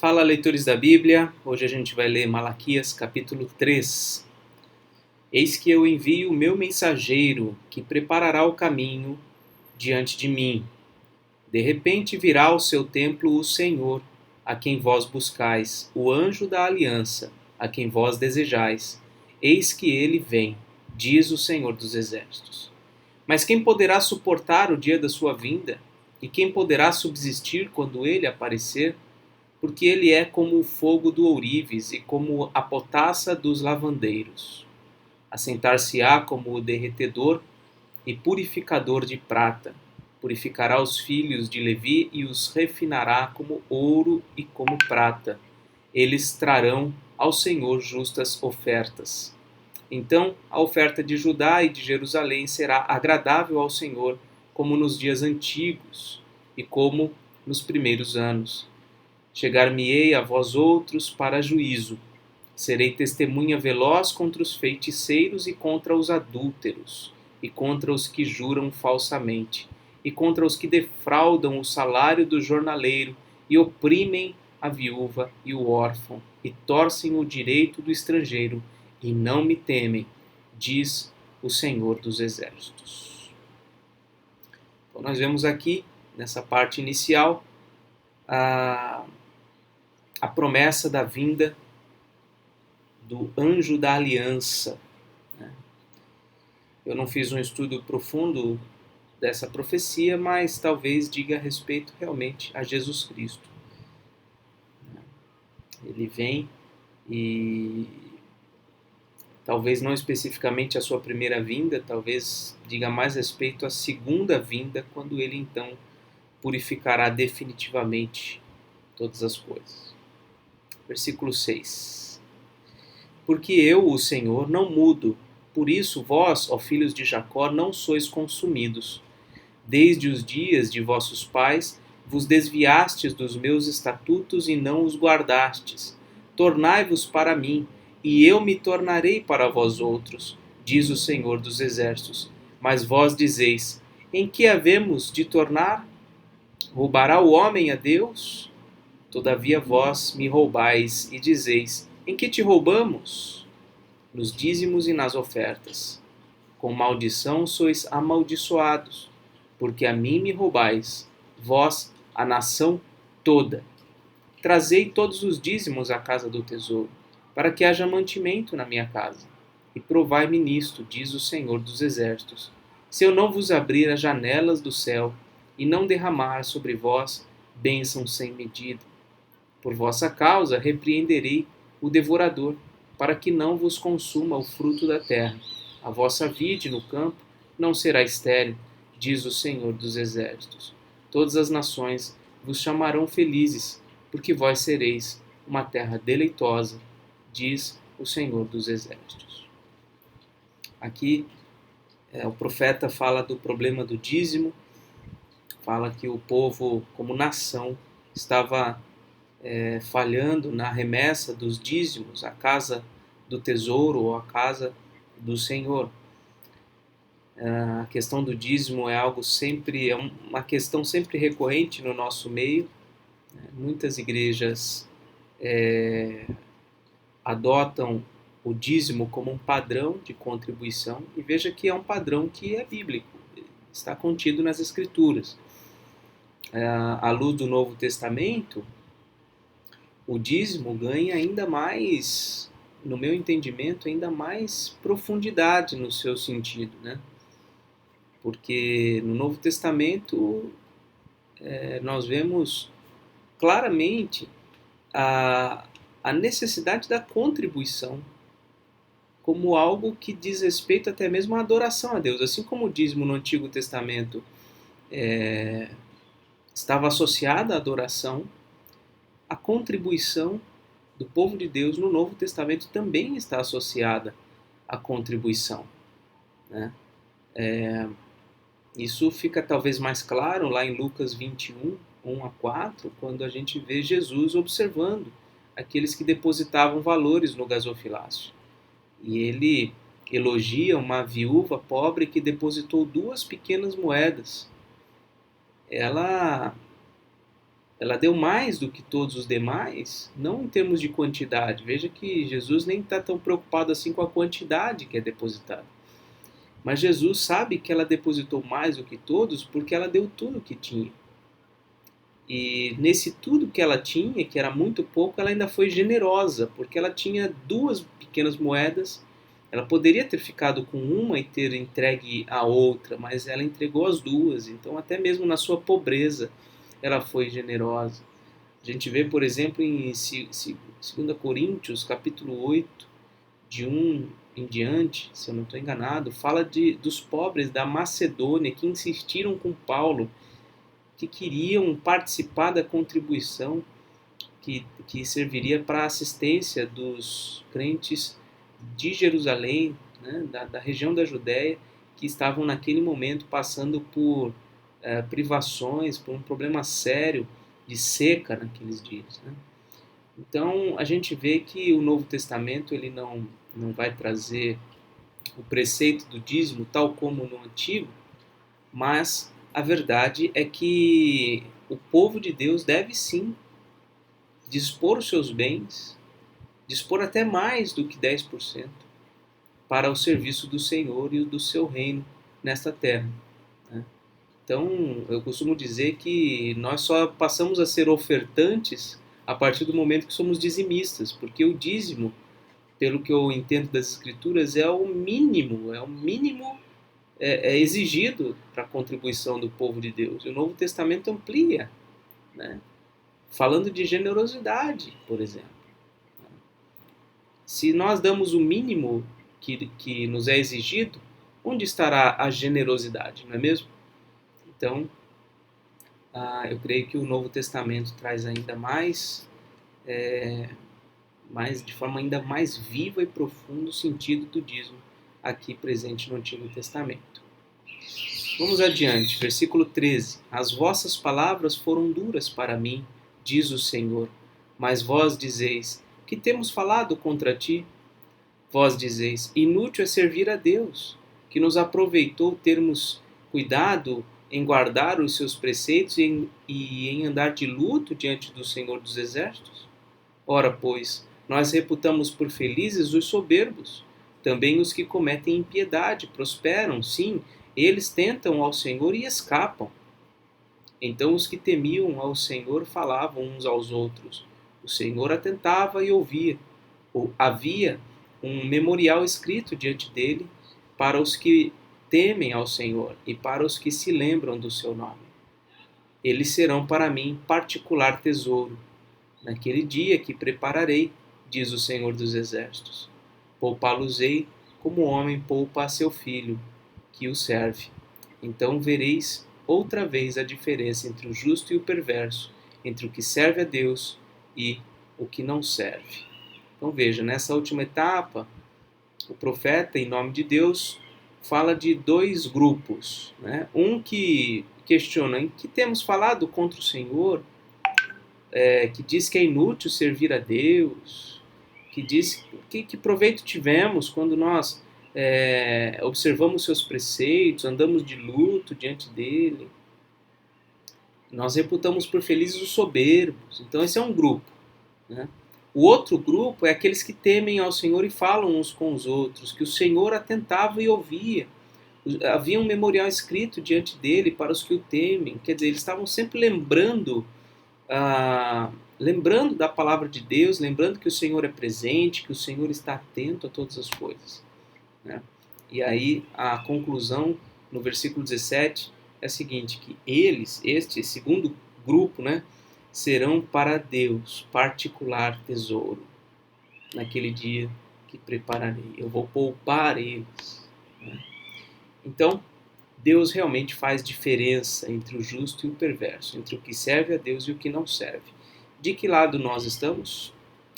Fala, leitores da Bíblia. Hoje a gente vai ler Malaquias capítulo 3. Eis que eu envio o meu mensageiro, que preparará o caminho diante de mim. De repente virá ao seu templo o Senhor, a quem vós buscais, o anjo da aliança, a quem vós desejais. Eis que ele vem, diz o Senhor dos Exércitos. Mas quem poderá suportar o dia da sua vinda? E quem poderá subsistir quando ele aparecer? Porque ele é como o fogo do ourives e como a potassa dos lavandeiros. Assentar-se-á como o derretedor e purificador de prata. Purificará os filhos de Levi e os refinará como ouro e como prata. Eles trarão ao Senhor justas ofertas. Então a oferta de Judá e de Jerusalém será agradável ao Senhor, como nos dias antigos e como nos primeiros anos. Chegar-me-ei a vós outros para juízo. Serei testemunha veloz contra os feiticeiros e contra os adúlteros, e contra os que juram falsamente, e contra os que defraudam o salário do jornaleiro, e oprimem a viúva e o órfão, e torcem o direito do estrangeiro, e não me temem, diz o Senhor dos Exércitos. Então nós vemos aqui, nessa parte inicial, a promessa da vinda do anjo da aliança. Eu não fiz um estudo profundo dessa profecia, mas talvez diga respeito realmente a Jesus Cristo. Ele vem e talvez não especificamente a sua primeira vinda, talvez diga mais respeito à segunda vinda, quando ele então purificará definitivamente todas as coisas. Versículo 6. Porque eu, o Senhor, não mudo, por isso vós, ó filhos de Jacó, não sois consumidos. Desde os dias de vossos pais vos desviastes dos meus estatutos e não os guardastes. Tornai-vos para mim, e eu me tornarei para vós outros, diz o Senhor dos Exércitos. Mas vós dizeis, em que havemos de tornar? Roubará o homem a Deus? Todavia vós me roubais e dizeis, em que te roubamos? Nos dízimos e nas ofertas. Com maldição sois amaldiçoados, porque a mim me roubais, vós, a nação toda. Trazei todos os dízimos à casa do tesouro, para que haja mantimento na minha casa. E provai-me nisto, diz o Senhor dos Exércitos, se eu não vos abrir as janelas do céu e não derramar sobre vós bênção sem medida. Por vossa causa repreenderei o devorador, para que não vos consuma o fruto da terra. A vossa vide no campo não será estéril, diz o Senhor dos Exércitos. Todas as nações vos chamarão felizes, porque vós sereis uma terra deleitosa, diz o Senhor dos Exércitos. Aqui o profeta fala do problema do dízimo, fala que o povo, como nação, estava falhando na remessa dos dízimos à casa do tesouro ou à casa do Senhor. A questão do dízimo é uma questão sempre recorrente no nosso meio. Muitas igrejas adotam o dízimo como um padrão de contribuição, e veja que é um padrão que é bíblico, está contido nas Escrituras. À luz do Novo Testamento, o dízimo ganha ainda mais, no meu entendimento, ainda mais profundidade no seu sentido, né? Porque no Novo Testamento nós vemos claramente a necessidade da contribuição como algo que diz respeito até mesmo à adoração a Deus. Assim como o dízimo no Antigo Testamento estava associado à adoração, a contribuição do povo de Deus no Novo Testamento também está associada à contribuição, né? Isso fica talvez mais claro lá em Lucas 21, 1 a 4, quando a gente vê Jesus observando aqueles que depositavam valores no gasofilácio. E ele elogia uma viúva pobre que depositou 2 pequenas moedas. Ela ela deu mais do que todos os demais, não em termos de quantidade. Veja que Jesus nem está tão preocupado assim com a quantidade que é depositada. Mas Jesus sabe que ela depositou mais do que todos porque ela deu tudo o que tinha. E nesse tudo que ela tinha, que era muito pouco, ela ainda foi generosa, porque ela tinha 2 pequenas moedas. Ela poderia ter ficado com uma e ter entregue a outra, mas ela entregou as duas. Então, até mesmo na sua pobreza, ela foi generosa. A gente vê, por exemplo, em 2 Coríntios, capítulo 8, de 1 em diante, se eu não estou enganado, fala dos pobres da Macedônia que insistiram com Paulo, que queriam participar da contribuição que serviria para a assistência dos crentes de Jerusalém, né, da região da Judéia, que estavam naquele momento passando por privações, por um problema sério de seca naqueles dias. Né? Então a gente vê que o Novo Testamento ele não vai trazer o preceito do dízimo tal como no Antigo, mas a verdade é que o povo de Deus deve sim dispor os seus bens, dispor até mais do que 10% para o serviço do Senhor e do seu reino nesta terra. Né? Então, eu costumo dizer que nós só passamos a ser ofertantes a partir do momento que somos dizimistas, porque o dízimo, pelo que eu entendo das Escrituras, é o mínimo exigido para a contribuição do povo de Deus. E o Novo Testamento amplia, né? Falando de generosidade, por exemplo. Se nós damos o mínimo que nos é exigido, onde estará a generosidade, não é mesmo? Então, eu creio que o Novo Testamento traz ainda de forma ainda mais viva e profunda o sentido do dízimo aqui presente no Antigo Testamento. Vamos adiante, versículo 13. As vossas palavras foram duras para mim, diz o Senhor, mas vós dizeis, que temos falado contra ti? Vós dizeis, inútil é servir a Deus, que nos aproveitou termos cuidado em guardar os seus preceitos e em andar de luto diante do Senhor dos Exércitos? Ora, pois, nós reputamos por felizes os soberbos, também os que cometem impiedade prosperam, sim, eles tentam ao Senhor e escapam. Então os que temiam ao Senhor falavam uns aos outros. O Senhor atentava e ouvia. Havia um memorial escrito diante dele para os que temem ao Senhor e para os que se lembram do seu nome. Eles serão para mim particular tesouro, naquele dia que prepararei, diz o Senhor dos Exércitos. Poupá-los-ei como o homem poupa a seu filho, que o serve. Então vereis outra vez a diferença entre o justo e o perverso, entre o que serve a Deus e o que não serve. Então veja, nessa última etapa, o profeta, em nome de Deus, fala de 2 grupos. Né? Um que questiona, em que temos falado contra o Senhor, que diz que é inútil servir a Deus, que diz que proveito tivemos quando nós observamos seus preceitos, andamos de luto diante dele. Nós reputamos por felizes os soberbos. Então esse é um grupo. Né? O outro grupo é aqueles que temem ao Senhor e falam uns com os outros, que o Senhor atentava e ouvia. Havia um memorial escrito diante dele para os que o temem. Quer dizer, eles estavam sempre lembrando da palavra de Deus, lembrando que o Senhor é presente, que o Senhor está atento a todas as coisas. Né? E aí a conclusão no versículo 17 é a seguinte, que eles, este segundo grupo, né, serão para Deus particular tesouro, naquele dia que prepararei. Eu vou poupar eles. Né? Então, Deus realmente faz diferença entre o justo e o perverso, entre o que serve a Deus e o que não serve. De que lado nós estamos?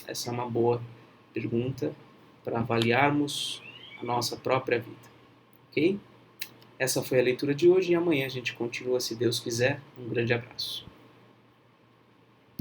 Essa é uma boa pergunta para avaliarmos a nossa própria vida. Ok? Essa foi a leitura de hoje e amanhã a gente continua, se Deus quiser. Um grande abraço.